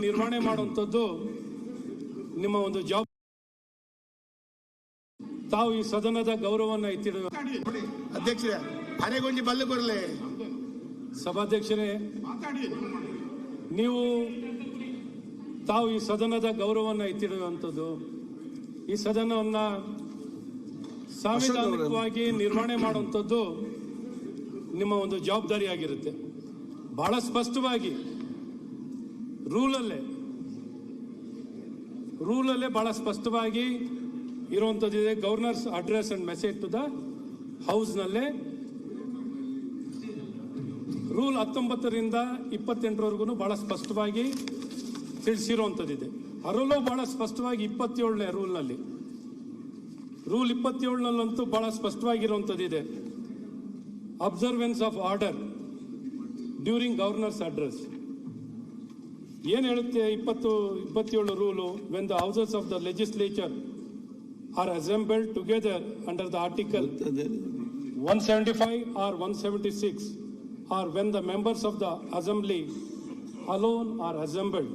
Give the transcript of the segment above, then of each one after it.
ನಿರ್ವಹಣೆ ಮಾಡುವಂಥದ್ದು ನಿಮ್ಮ ಒಂದು ಜವಾಬ್ದಾರಿ. ತಾವು ಈ ಸದನದ ಗೌರವವನ್ನು ಎತ್ತಿಡುವ ಅಧ್ಯಕ್ಷರೇ, ಅರೆಗೊಂಡಿ ಬಲ್ಲು ಬರಲಿ. ಸಭಾಧ್ಯಕ್ಷರೇ, ತಾವು ಈ ಸದನದ ಗೌರವವನ್ನು ಎತ್ತಿಡುವಂಥದ್ದು, ಈ ಸದನವನ್ನು ಸಾಂವಿಧಾನಿಕವಾಗಿ ನಿರ್ವಹಣೆ ಮಾಡುವಂಥದ್ದು ನಿಮ್ಮ ಒಂದು ಜವಾಬ್ದಾರಿಯಾಗಿರುತ್ತೆ. ಬಹಳ ಸ್ಪಷ್ಟವಾಗಿ ರೂಲಲ್ಲೇ ಬಹಳ ಸ್ಪಷ್ಟವಾಗಿ ಇರುವಂಥದ್ದಿದೆ. Governor's address and message to the ಹೌಸ್ನಲ್ಲೇ ರೂಲ್ 19ರಿಂದ 28ರವರೆಗೂ ಬಹಳ ಸ್ಪಷ್ಟವಾಗಿ ತಿಳಿಸಿರುವಂಥದ್ದಿದೆ. ಅದರಲ್ಲೂ ಬಹಳ ಸ್ಪಷ್ಟವಾಗಿ 27ನೇ ರೂಲ್ನಲ್ಲಿ, ರೂಲ್ 27ನಲ್ಲಂತೂ ಬಹಳ ಸ್ಪಷ್ಟವಾಗಿರುವಂಥದ್ದಿದೆ. Observance of order during governor's address ಏನು ಹೇಳುತ್ತೆ? 27 rule, when the houses of the legislature are assembled together under the article 175 or 176, or when the members of the assembly alone are assembled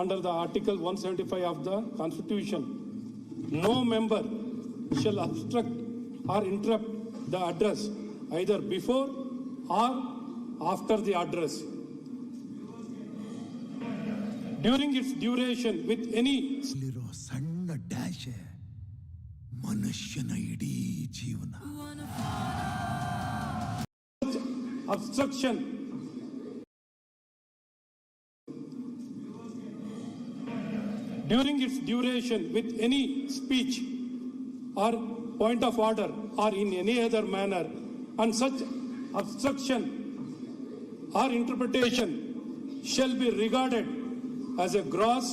under the article 175 of the constitution, no member shall obstruct or interrupt the address either before or after the address during its duration with any ಸಣ್ಣ dash ಮನುಷ್ಯನ ಇಡೀ ಜೀವನ. obstruction during its duration with any speech or point of order or in any other manner, and such obstruction or interpretation shall be regarded as a gross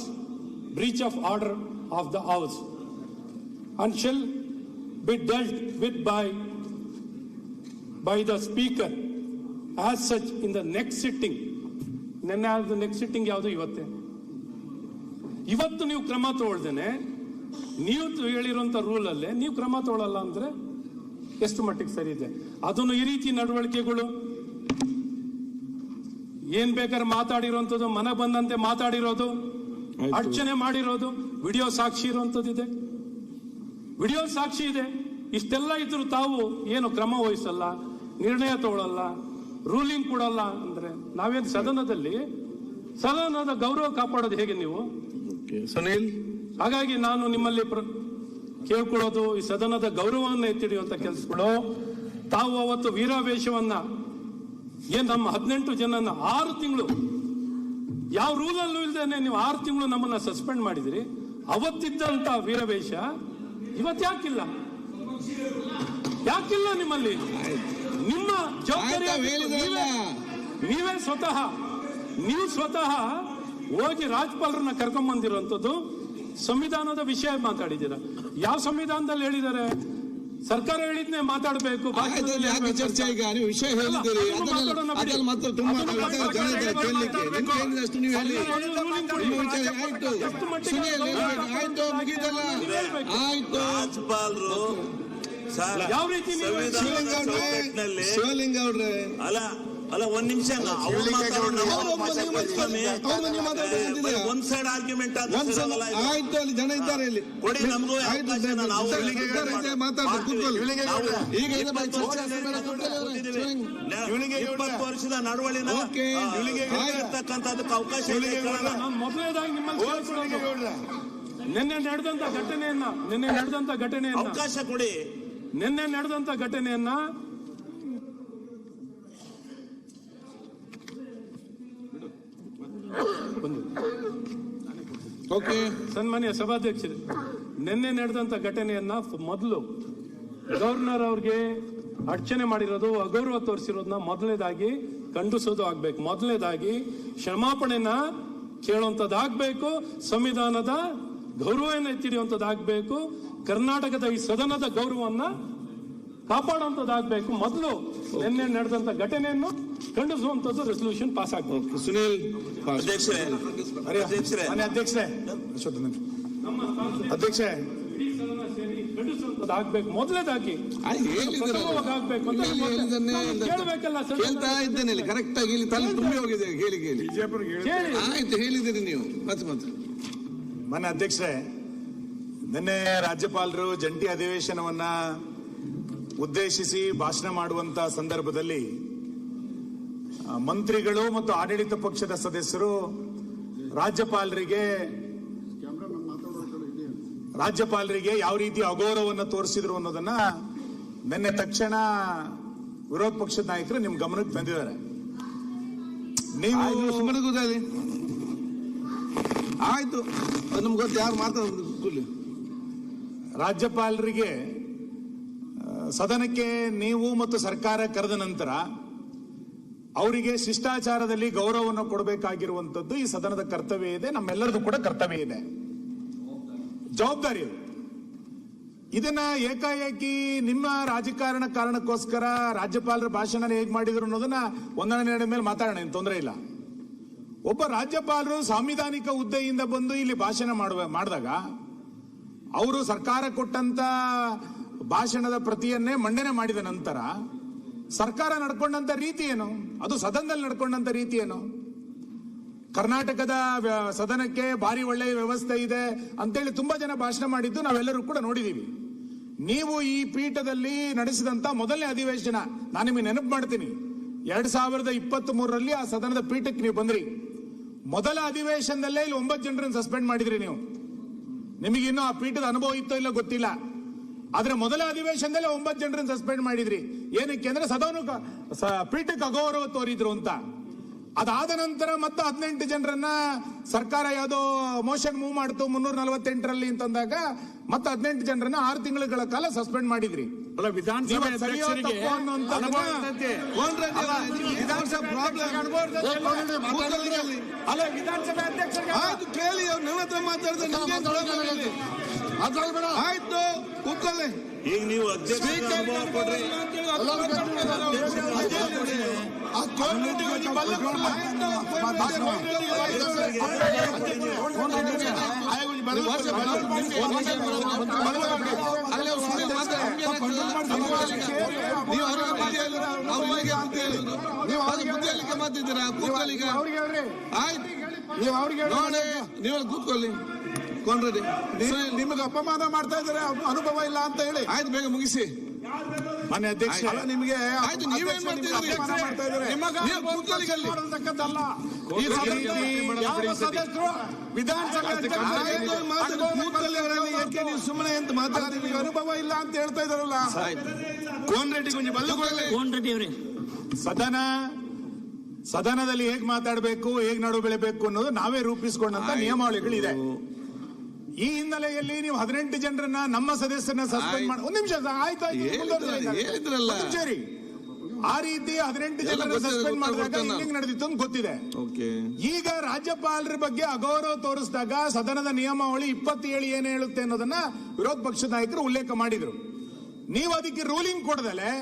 breach of order of the house and shall be dealt with by the speaker as such in the next sitting. Next sitting ಯಾವುದು? ಇವತ್ತು ನೀವು ಕ್ರಮ ತಗೊಳ್ದೇನೆ, ನೀವು ಹೇಳಿರುವಂತ ರೂಲಲ್ಲೇ ನೀವು ಕ್ರಮ ತಗೊಳ್ಳಲ್ಲ ಅಂದ್ರೆ ಎಷ್ಟು ಮಟ್ಟಿಗೆ ಸರಿ ಇದೆ? ಅದನ್ನು ಈ ರೀತಿ ನಡವಳಿಕೆಗಳು ಏನ್ ಬೇಕಾದ್ರೆ ಮಾತಾಡಿರುವಂಥದ್ದು, ಮನ ಬಂದಂತೆ ಮಾತಾಡಿರೋದು, ಅರ್ಚನೆ ಮಾಡಿರೋದು, ವಿಡಿಯೋ ಸಾಕ್ಷಿ ಇರುವಂಥದ್ದಿದೆ, ವಿಡಿಯೋ ಸಾಕ್ಷಿ ಇದೆ. ಇಷ್ಟೆಲ್ಲ ಇದ್ರು ತಾವು ಏನು ಕ್ರಮ ವಹಿಸಲ್ಲ, ನಿರ್ಣಯ ತಗೊಳ್ಳಲ್ಲ, ರೂಲಿಂಗ್ ಕೊಡಲ್ಲ ಅಂದ್ರೆ ನಾವೇನು ಸದನದ ಗೌರವ ಕಾಪಾಡೋದು ಹೇಗೆ ನೀವು? ಸುನೀಲ್, ಹಾಗಾಗಿ ನಾನು ನಿಮ್ಮಲ್ಲಿ ಕೇಳ್ಕೊಳ್ಳೋದು, ಈ ಸದನದ ಗೌರವವನ್ನು ಎತ್ತಿಡಿಯುವಂತ ಕೆಲಸಗಳು. ತಾವು ಅವತ್ತು ವೀರಾವೇಶವನ್ನ ನಮ್ಮ 18 ಜನನ 6 ತಿಂಗಳು ಯಾವ ರೂಲಲ್ಲೂ ಇಲ್ದೇನೆ ನೀವು 6 ತಿಂಗಳು ನಮ್ಮನ್ನ ಸಸ್ಪೆಂಡ್ ಮಾಡಿದ್ರಿ. ಅವತ್ತಿದ್ದಂತ ವೀರವೇಶ ಇವತ್ತು ಯಾಕಿಲ್ಲ ನಿಮ್ಮಲ್ಲಿ? ನಿಮ್ಮ ಜವಾಬ್ದಾರಿ ನೀವು ಸ್ವತಃ ಹೋಗಿ ರಾಜ್ಯಪಾಲರನ್ನ ಕರ್ಕೊಂಡ್ ಬಂದಿರುವಂತದ್ದು, ಸಂವಿಧಾನದ ವಿಷಯ ಮಾತಾಡಿದ್ದೀರಾ. ಯಾವ ಸಂವಿಧಾನದಲ್ಲಿ ಹೇಳಿದ್ದಾರೆ? ಸರ್ಕಾರ ಹೇಳಿದ್ನೆ ಮಾತಾಡಬೇಕು. ಚರ್ಚೆ ಈಗ ನೀವು ವಿಷಯ ಹೇಳಿದ್ದೀರಿ, ಮಾತ್ರ ತುಂಬಾ ಯಾವ ರೀತಿ ಶಿವಲಿಂಗ ಅವ್ರೆ ಅಲ್ಲ ಒಂದ್ ನಿಮಿಷ ಒಂದ್ ಸೈಡ್ ಆರ್ಗ್ಯುಮೆಂಟ್ ಆಯ್ತು. ಅಲ್ಲಿ ಜನ ಇದ್ದಾರೆ, ಇಲ್ಲಿ ಕೊಡಿ ನಮಗೂ ಈಗ 20 ವರ್ಷದ ನಡವಳಿನ ಇರ್ತಕ್ಕಂಥದಕ್ಕೆ ಅವಕಾಶ ಮೊದಲನೇದಾಗಿ ನಿಮ್ಮಲ್ಲಿ ನಿನ್ನೆ ನಡೆದಂತ ಘಟನೆಯನ್ನ ಅವಕಾಶ ಕೊಡಿ. ನಿನ್ನೆ ನಡೆದಂತ ಘಟನೆಯನ್ನ ಸನ್ಮಾನ್ಯ ಸಭಾಧ್ಯಕ್ಷರು, ನಿನ್ನೆ ನಡೆದಂತ ಘಟನೆಯನ್ನ ಮೊದಲು ಗವರ್ನರ್ ಅವ್ರಿಗೆ ಅರ್ಚನೆ ಮಾಡಿರೋದು, ಅಗೌರವ ತೋರಿಸಿರೋದನ್ನ ಮೊದಲನೇದಾಗಿ ಖಂಡಿಸೋದು ಆಗ್ಬೇಕು. ಮೊದಲನೇದಾಗಿ ಕ್ಷಮಾಪಣೆನ ಕೇಳುವಂಥದ್ದಾಗಬೇಕು, ಸಂವಿಧಾನದ ಗೌರವವನ್ನು ಎತ್ತಿಡಿಯುವಂಥದ್ದಾಗಬೇಕು, ಕರ್ನಾಟಕದ ಈ ಸದನದ ಗೌರವವನ್ನ ಕಾಪಾಡುವಂಥದ್ದಾಗಬೇಕು. ಮೊದಲು ನಿನ್ನೆ ನಡೆದಂತ ಘಟನೆಯನ್ನು ಖಂಡಿಸುವಂಥದ್ದು ರೆಸಲ್ಯೂಷನ್ ಪಾಸ್ ಆಗಬೇಕು. ಸುನೀಲ್ ಅಧ್ಯಕ್ಷರೇ ಇಡೀ ಸದನ ಸೇರಿ ಆಗ್ಬೇಕು, ಮೊದಲೇದಾಗಿ ಆಗ್ಬೇಕು ಅಂತ ಕೇಳಬೇಕಲ್ಲ. ಕೇಳ್ತಾ ಇದ್ದೇನೆ ಇಲ್ಲಿ ಕರೆಕ್ಟ್ ಆಗಿ, ಇಲ್ಲಿ ತಲೆ ತುಂಬಿ ಹೋಗಿದೆ. ಕೇಳಿ ಆಯ್ತು, ಹೇಳಿದಿರಿ ನೀವು. ಮತ್ತೆ ಮನೆ ಅಧ್ಯಕ್ಷರೇ, ನಿನ್ನೆ ರಾಜ್ಯಪಾಲರು ಜಂಟಿ ಅಧಿವೇಶನವನ್ನ ಉದ್ದೇಶಿಸಿ ಭಾಷಣ ಮಾಡುವಂತ ಸಂದರ್ಭದಲ್ಲಿ ಮಂತ್ರಿಗಳು ಮತ್ತು ಆಡಳಿತ ಪಕ್ಷದ ಸದಸ್ಯರು ರಾಜ್ಯಪಾಲರಿಗೆ ಯಾವ ರೀತಿ ಅಗೌರವವನ್ನು ತೋರಿಸಿದ್ರು ಅನ್ನೋದನ್ನ ನಿನ್ನೆ ತಕ್ಷಣ ವಿರೋಧ ಪಕ್ಷದ ನಾಯಕರು ನಿಮ್ ಗಮನಕ್ಕೆ ತಂದಿದ್ದಾರೆ. ನೀವು ಸುಮ್ಮನೆ ಕೂತಾಲಿ. ಆಯ್ತು, ನಮ್ಗೆ ಗೊತ್ತು ಯಾರು ಮಾತಾಡೋದು. ರಾಜ್ಯಪಾಲರಿಗೆ ಸದನಕ್ಕೆ ನೀವು ಮತ್ತು ಸರ್ಕಾರ ಕರೆದ ನಂತರ ಅವರಿಗೆ ಶಿಷ್ಟಾಚಾರದಲ್ಲಿ ಗೌರವವನ್ನು ಕೊಡಬೇಕಾಗಿರುವಂತದ್ದು ಈ ಸದನದ ಕರ್ತವ್ಯ ಇದೆ, ನಮ್ಮೆಲ್ಲರದು ಕೂಡ ಕರ್ತವ್ಯ ಇದೆ, ಜವಾಬ್ದಾರಿ. ಇದನ್ನ ಏಕಾಏಕಿ ನಿಮ್ಮ ರಾಜಕಾರಣ ಕಾರಣಕ್ಕೋಸ್ಕರ ರಾಜ್ಯಪಾಲರ ಭಾಷಣ ಹೇಗ್ ಮಾಡಿದ್ರು ಅನ್ನೋದನ್ನ ಒಂದನೇ ಮೇಲೆ ಮಾತಾಡೋಣ, ಏನು ತೊಂದರೆ ಇಲ್ಲ. ಒಬ್ಬ ರಾಜ್ಯಪಾಲರು ಸಾಂವಿಧಾನಿಕ ಹುದ್ದೆಯಿಂದ ಬಂದು ಇಲ್ಲಿ ಭಾಷಣ ಮಾಡಿದಾಗ ಅವರು ಸರ್ಕಾರ ಕೊಟ್ಟಂತ ಭಾಷಣದ ಪ್ರತಿಯನ್ನೇ ಮಂಡನೆ ಮಾಡಿದ ನಂತರ ಸರ್ಕಾರ ನಡ್ಕೊಂಡಂತ ರೀತಿ ಏನು, ಅದು ಸದನದಲ್ಲಿ ನಡ್ಕೊಂಡಂತ ರೀತಿ ಏನು? ಕರ್ನಾಟಕದ ಸದನಕ್ಕೆ ಭಾರಿ ಒಳ್ಳೆಯ ವ್ಯವಸ್ಥೆ ಇದೆ ಅಂತೇಳಿ ತುಂಬಾ ಜನ ಭಾಷಣ ಮಾಡಿದ್ದು ನಾವೆಲ್ಲರೂ ಕೂಡ ನೋಡಿದೀವಿ. ನೀವು ಈ ಪೀಠದಲ್ಲಿ ನಡೆಸಿದಂತ ಮೊದಲನೇ ಅಧಿವೇಶನ ನಾನು ನಿಮಗೆ ನೆನಪು ಮಾಡ್ತೀನಿ, 2023ರಲ್ಲಿ ಆ ಸದನದ ಪೀಠಕ್ಕೆ ನೀವು ಬಂದ್ರಿ. ಮೊದಲ ಅಧಿವೇಶನದಲ್ಲೇ ಇಲ್ಲಿ 9 ಜನರನ್ನು ಸಸ್ಪೆಂಡ್ ಮಾಡಿದ್ರಿ ನೀವು. ನಿಮಗಿನ್ನೂ ಆ ಪೀಠದ ಅನುಭವ ಇತ್ತೋ ಇಲ್ಲ ಗೊತ್ತಿಲ್ಲ, ಆದ್ರೆ ಮೊದಲ ಅಧಿವೇಶನದಲ್ಲೇ 9 ಜನರನ್ನು ಸಸ್ಪೆಂಡ್ ಮಾಡಿದ್ರಿ. ಏನಕ್ಕೆ ಅಂದ್ರೆ ಪೀಠಕ್ಕೆ ಅಗೌರವ ತೋರಿದ್ರು ಅಂತ. ಅದಾದ ನಂತರ ಮತ್ತೆ 18 ಜನರನ್ನ ಸರ್ಕಾರ ಯಾವುದೋ ಮೋಷನ್ ಮೂವ್ ಮಾಡ್ತು 348ರಲ್ಲಿ ಅಂತಂದಾಗ ಮತ್ತೆ 18 ಜನರನ್ನ 6 ತಿಂಗಳ ಕಾಲ ಸಸ್ಪೆಂಡ್ ಮಾಡಿದ್ರಿ. ವಿಧಾನಸಭೆ ಅಧ್ಯಕ್ಷರಿಗೆ ಆಯ್ತು, ಕೇಳಿ. ಅವ್ರು ನನ್ನ ಹತ್ರ ಮಾತಾಡಿದ್ರೆ ಆಯ್ತು, ಕೂತ್ಕೊಳ್ಳಿ. ಈಗ ನೀವು ಅಧ್ಯಕ್ಷ ಅನುಭವ ಕೊಡ್ರಿ. ಮಾತಿದ್ದೀರಾ? ಕೂತ್ಕೊಳ್ಳಿ. ಆಯ್ತು, ನೀವು ಕೂತ್ಕೊಳ್ಳಿ. ನಿಮಗೆ ಅಪಮಾನ ಮಾಡ್ತಾ ಇದ್ದಾರೆ, ಅನುಭವ ಇಲ್ಲ ಅಂತ ಹೇಳಿ. ಆಯ್ತು, ಬೇಗ ಮುಗಿಸಿ. ಮಾನ್ಯ ಅಧ್ಯಕ್ಷ, ನಿಮಗೆ ಆಯ್ತು, ನೀವೇನ್ ಮಾಡ್ತಿದ್ದೀರಿ? ನೀವು ಸುಮ್ಮನೆ ಅಂತ ಮಾತಾಡಿ, ಅನುಭವ ಇಲ್ಲ ಅಂತ ಹೇಳ್ತಾ ಇದಾರಲ್ಲ. ಕೋನ್ ರೆಡ್ಡಿ ಕೊಂಚ ಬಲ್ಲ ಸದನದಲ್ಲಿ ಹೇಗ್ ಮಾತಾಡಬೇಕು, ಹೇಗ್ ನಡು ಬೆಳೆಬೇಕು ಅನ್ನೋದು ನಾವೇ ರೂಪಿಸಿಕೊಂಡಂತ ನಿಯಮಾವಳಿಗಳಿದೆ. ಈ ಹಿನ್ನೆಲೆಯಲ್ಲಿ ನೀವು 18 ಜನರನ್ನ ನಮ್ಮ ಸದಸ್ಯರನ್ನ ಸಸ್ಪೆಂಡ್ ಮಾಡಿ ಒಂದು ನಿಮಿಷ ಆಯ್ತು ಸರಿ, ಆ ರೀತಿ 18 ಜನರನ್ನ ಸಸ್ಪೆಂಡ್ ಮಾಡಿದಾಗ ಹೆಂಗ್ ನಡೆದಿತ್ತು ಅಂತ ಗೊತ್ತಿದೆ. ಈಗ ರಾಜ್ಯಪಾಲರ ಬಗ್ಗೆ ಅಗೌರವ ತೋರಿಸಿದಾಗ ಸದನದ ನಿಯಮಾವಳಿ 27 ಏನ್ ಹೇಳುತ್ತೆ ಅನ್ನೋದನ್ನ ವಿರೋಧ ಪಕ್ಷದ ನಾಯಕರು ಉಲ್ಲೇಖ ಮಾಡಿದ್ರು. ನೀವು ಅದಕ್ಕೆ ರೂಲಿಂಗ್ ಕೊಡದಲೆ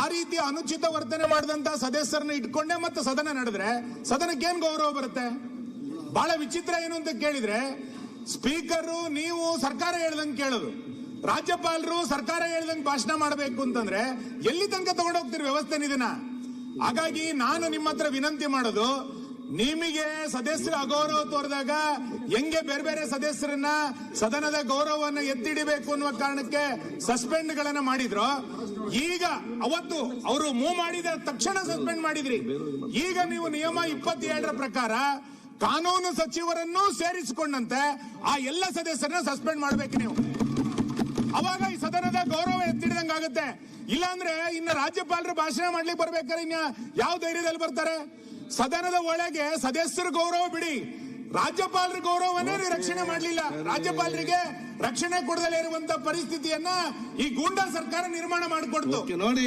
ಆ ರೀತಿ ಅನುಚಿತ ವರ್ತನೆ ಮಾಡಿದಂತ ಸದಸ್ಯರನ್ನ ಇಟ್ಕೊಂಡೆ ಮತ್ತೆ ಸದನ ನಡೆದ್ರೆ ಸದನಕ್ಕೆ ಏನ್ ಗೌರವ ಬರುತ್ತೆ? ಬಹಳ ವಿಚಿತ್ರ ಏನು ಅಂತ ಕೇಳಿದ್ರೆ, ಸ್ಪೀಕರ್ ನೀವು ಸರ್ಕಾರ ಹೇಳ್ದಂಗೆ ಕೇಳೋದು, ರಾಜ್ಯಪಾಲರು ಸರ್ಕಾರ ಹೇಳ್ದಂಗೆ ಭಾಷಣ ಮಾಡಬೇಕು ಅಂತಂದ್ರೆ ಎಲ್ಲಿ ತನಕ ತಗೊಂಡೋಗ್ತೀರಿ ವ್ಯವಸ್ಥೆ ಇದನ್ನ? ಹಾಗಾಗಿ ನಾನು ನಿಮ್ಮ ಹತ್ರ ವಿನಂತಿ ಮಾಡೋದು, ನಿಮಗೆ ಸದಸ್ಯರ ಅಗೌರವ ತೋರಿದಾಗ ಹೆಂಗೆ ಬೇರೆ ಬೇರೆ ಸದಸ್ಯರನ್ನ ಸದನದ ಗೌರವವನ್ನು ಎತ್ತಿಡಿಬೇಕು ಅನ್ನುವ ಕಾರಣಕ್ಕೆ ಸಸ್ಪೆಂಡ್ ಗಳನ್ನ ಮಾಡಿದ್ರು, ಈಗ ಅವತ್ತು ಅವರು ಮೂವ್ ಮಾಡಿದ ತಕ್ಷಣ ಸಸ್ಪೆಂಡ್ ಮಾಡಿದ್ರಿ. ಈಗ ನೀವು ನಿಯಮ 27ರ ಪ್ರಕಾರ ಕಾನೂನು ಸಚಿವರನ್ನು ಸೇರಿಸಿಕೊಂಡಂತೆ ಆ ಎಲ್ಲ ಸದಸ್ಯರನ್ನ ಸಸ್ಪೆಂಡ್ ಮಾಡ್ಬೇಕು ನೀವು. ಅವಾಗ ಈ ಸದನದ ಗೌರವ ಎತ್ತಿಡಿದಂಗಾಗುತ್ತೆ. ಇಲ್ಲಾಂದ್ರೆ ಇನ್ನು ರಾಜ್ಯಪಾಲರು ಭಾಷಣ ಮಾಡ್ಲಿಕ್ಕೆ ಬರ್ಬೇಕಾದ್ರೆ ಇನ್ನ ಯಾವ ಧೈರ್ಯದಲ್ಲಿ ಬರ್ತಾರೆ? ಸದನದ ಒಳಗೆ ಸದಸ್ಯರ ಗೌರವ ಬಿಡಿ, ರಾಜ್ಯಪಾಲರ ಗೌರವನೇ ರಕ್ಷಣೆ ಮಾಡಲಿಲ್ಲ. ರಾಜ್ಯಪಾಲರಿಗೆ ರಕ್ಷಣೆ ಕೊಡದಲ್ಲೇ ಇರುವಂತ ಪರಿಸ್ಥಿತಿಯನ್ನ ಈ ಗೂಂಡಾ ಸರ್ಕಾರ ನಿರ್ಮಾಣ ಮಾಡಿಕೊಡ್ತು. ನೋಡಿ,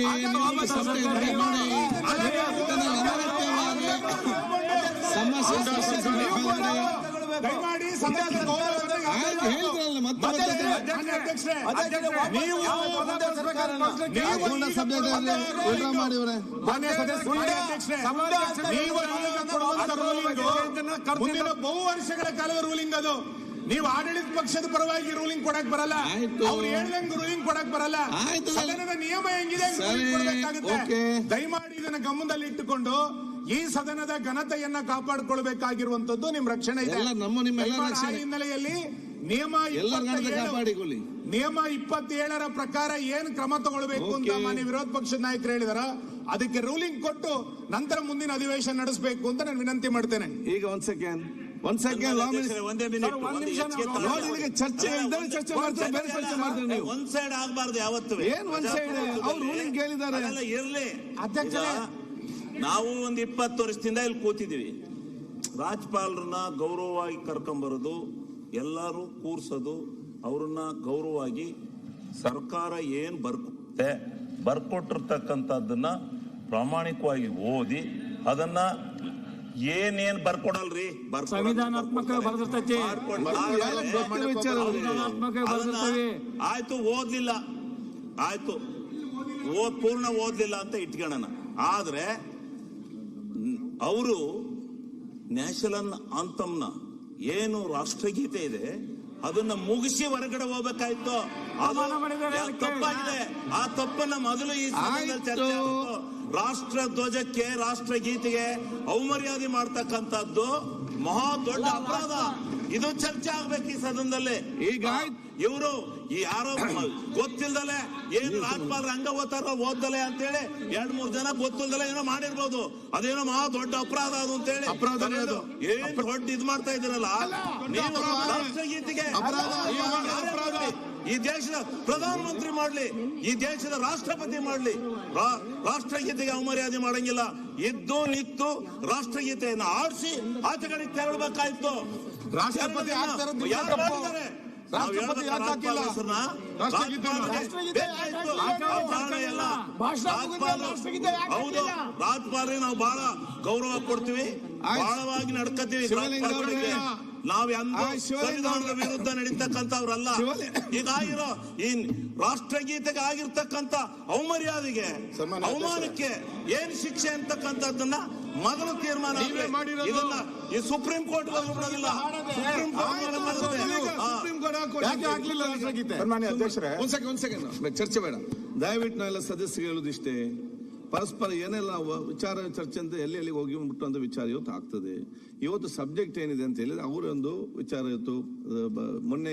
ದಯಮಾಡಿ ಸದನದ ಗೌರವವನ್ನು ಮುಂದಿನ ಬಹು ವರ್ಷಗಳ ಕಾಲದ ರೂಲಿಂಗ್ ಅದು. ನೀವು ಆಡಳಿತ ಪಕ್ಷದ ಪರವಾಗಿ ರೂಲಿಂಗ್ ಕೊಡಕ್ ಬರಲ್ಲ. ಆಯ್ತು. ಅವ್ರು ಹೇಳ್ದಂಗೆ ರೂಲಿಂಗ್ ಕೊಡಕ್ ಬರಲ್ಲ. ಆಯ್ತು. ಸದನದ ನಿಯಮ ಹೆಂಗಿದೆ ಸರಿ. ಕೊಡಬೇಕಾಗುತ್ತೆ. ದಯಮಾಡಿ ಇದನ್ನ ಗಮನದಲ್ಲಿ ಇಟ್ಟುಕೊಂಡು ಈ ಸದನದ ಘನತೆಯನ್ನ ಕಾಪಾಡಿಕೊಳ್ಬೇಕಾಗಿರುವಂತದ್ದು ನಿಮ್ ರಕ್ಷಣೆ ಇದೆ. ಎಲ್ಲ ನಮ್ಮ ನಿಮ್ಮೆಲ್ಲ ದಯಮಾಡಿ ಆ ರಕ್ಷಣೆ. ಹಿನ್ನೆಲೆಯಲ್ಲಿ ನಿಯಮ ಎಲ್ಲರ ಘನತೆ ಕಾಪಾಡಿಕೊಳ್ಳಿ. ನಿಯಮ 27ರ ಪ್ರಕಾರ ಏನ್ ಕ್ರಮ ತಗೊಳ್ಬೇಕು ಅಂತ ಮಾನ್ಯ ವಿರೋಧ ಪಕ್ಷದ ನಾಯಕರು ಹೇಳಿದಾರ, ಅದಕ್ಕೆ ರೂಲಿಂಗ್ ಕೊಟ್ಟು ನಂತರ ಮುಂದಿನ ಅಧಿವೇಶನ ನಡೆಸಬೇಕು ಅಂತ ನಾನು ವಿನಂತಿ ಮಾಡ್ತೇನೆ. ಈಗ ಒಂದ್ ಸೆಕೆಂಡ್ ಒಂದೇ ಮಿನಿಟ್ ಚರ್ಚೆ ಇದ್ದರೆ ಚರ್ಚೆ ಮಾಡ್ತಾರೆ, ಬೇರೆ ಚರ್ಚೆ ಮಾಡ್ತಾರೆ ನೀವು. ಒಂದ್ ಸೈಡ್ ಆಗ್ಬಾರ್ದು ಯಾವತ್ತು. ಏನ್ ಒಂದ್ ಸೈಡ್? ಅವ್ರು ರೂಲಿಂಗ್ ಕೇಳಿದ್ದಾರೆ. ಅದೆಲ್ಲ ಇರ್ಲಿ. ಅಧ್ಯಕ್ಷರೇ, ನಾವು ಒಂದು 20 ವರ್ಷದಿಂದ ಇಲ್ಲಿ ಕೂತಿದೀವಿ. ರಾಜ್ಯಪಾಲರನ್ನ ಗೌರವವಾಗಿ ಕರ್ಕೊಂಬರೋದು, ಎಲ್ಲರೂ ಕೂರ್ಸೋದು, ಅವ್ರನ್ನ ಗೌರವವಾಗಿ ಸರ್ಕಾರ ಏನ್ ಬರ್ಕೊಟ್ಟಿರ್ತಕ್ಕಂಥದ್ದನ್ನ ಪ್ರಾಮಾಣಿಕವಾಗಿ ಓದಿ ಅದನ್ನ ಏನೇನ್ ಬರ್ಕೊಡಲ್ರಿ, ಸಂವಿಧಾನಾತ್ಮಕ ಬರೆದಿರ್ತೈತಿ. ಆಯ್ತು, ಓದ್ಲಿಲ್ಲ, ಆಯ್ತು, ಪೂರ್ಣ ಓದ್ಲಿಲ್ಲ ಅಂತ ಇಟ್ಕೊಳ್ಳೋಣ. ಆದ್ರೆ ಅವರು ನ್ಯಾಷನಲ್ ಆಂಥಮ್ನ ಏನು ರಾಷ್ಟ್ರಗೀತೆ ಇದೆ ಅದನ್ನ ಮುಗಿಸಿ ಹೊರಗಡೆ ಹೋಗ್ಬೇಕಾಯ್ತು. ಅದು ತಪ್ಪಾಗಿದೆ. ಆ ತಪ್ಪನ್ನ ಮೊದಲು ಈ ಚರ್ಚೆ ಆಗುತ್ತೆ. ರಾಷ್ಟ್ರ ಧ್ವಜಕ್ಕೆ, ರಾಷ್ಟ್ರಗೀತೆಗೆ ಅವಮರ್ಯಾದೆ ಮಾಡ್ತಕ್ಕಂಥದ್ದು ಮಹಾ ದೊಡ್ಡ ಅಪರಾಧ. ಇದು ಚರ್ಚೆ ಆಗ್ಬೇಕು ಈ ಸದನದಲ್ಲಿ. ಈಗ ಇವರು ಈ ಯಾರೋ ಗೊತ್ತಿಲ್ದಲೆ ಏನ್ ರಾಜ್ಯಪಾಲರ ಹಂಗ ಓದ್ದಲೆ ಅಂತೇಳಿ 2-3 ಜನ ಗೊತ್ತಿಲ್ದಲೆ ಏನೋ ಮಾಡಿರ್ಬೋದು. ಅದೇನೋ ಮಹಾ ದೊಡ್ಡ ಅಪರಾಧ ಅದು ಅಂತೇಳಿ ಏನ್ ದೊಡ್ಡ ಇದ್ ಮಾಡ್ತಾ ಇದ್ದೀರಲ್ಲ ನೀವು. ರಾಷ್ಟ್ರಗೀತೆಗೆ ಈ ದೇಶದ ಪ್ರಧಾನಮಂತ್ರಿ ಮಾಡ್ಲಿ, ಈ ದೇಶದ ರಾಷ್ಟ್ರಪತಿ ಮಾಡ್ಲಿ, ರಾಷ್ಟ್ರಗೀತೆಗೆ ಅವಮರ್ಯಾದೆ ಮಾಡಂಗಿಲ್ಲ. ಇದ್ದು ನಿತ್ತು ರಾಷ್ಟ್ರಗೀತೆಯನ್ನು ಆಡಿಸಿ ಆಚೆಗಳಿಗೆ ತೆರಳಬೇಕಾಯ್ತು. ರಾಷ್ಟ್ರಪತಿ ಯಾರು ಮಾಡಿದ್ದಾರೆ? ರಾಷ್ಟ್ರಪತಿ ಹೌದು, ರಾಜ್ಯಪಾಲರಿಗೆ ನಾವು ಬಹಳ ಗೌರವ ಕೊಡ್ತೀವಿ, ಬಹಳವಾಗಿ ನಡ್ಕತೀವಿ. ನಾವೆಂದು ಸಂವಿಧಾನದ ವಿರುದ್ಧ ನಡೀತಕ್ಕಂಥವ್ರಲ್ಲ. ಈಗಾಗಿರೋ ಈ ರಾಷ್ಟ್ರಗೀತೆಗೆ ಆಗಿರ್ತಕ್ಕಂಥ ಅವಮರ್ಯಾದೆಗೆ, ಅವಮಾನಕ್ಕೆ ಏನ್ ಶಿಕ್ಷೆ ಅಂತಕ್ಕಂಥದ್ದನ್ನ ಮೊದಲು ತೀರ್ಮಾನ ಇದನ್ನ ಈ ಸುಪ್ರೀಂ ಕೋರ್ಟ್ ಬಿಡೋದಿಲ್ಲ. ಒಂದ್ ಸೆಕೆಂಡ್ ಚರ್ಚೆ ಬೇಡ ದಯವಿಟ್ಟು. ನಾವೆಲ್ಲ ಸದಸ್ಯರು ಹೇಳುದಿಷ್ಟೇ, ಪರಸ್ಪರ ಏನೆಲ್ಲ ವಿಚಾರ ಚರ್ಚೆ ಅಂತ ಎಲ್ಲಿ ಹೋಗಿ ಮುಟ್ಟುವಂತ ವಿಚಾರ ಇವತ್ತು ಆಗ್ತದೆ. ಇವತ್ತು ಸಬ್ಜೆಕ್ಟ್ ಏನಿದೆ ಅಂತ ಹೇಳಿದ್ರೆ ಅವರೊಂದು ವಿಚಾರ ಇತ್ತು. ಮೊನ್ನೆ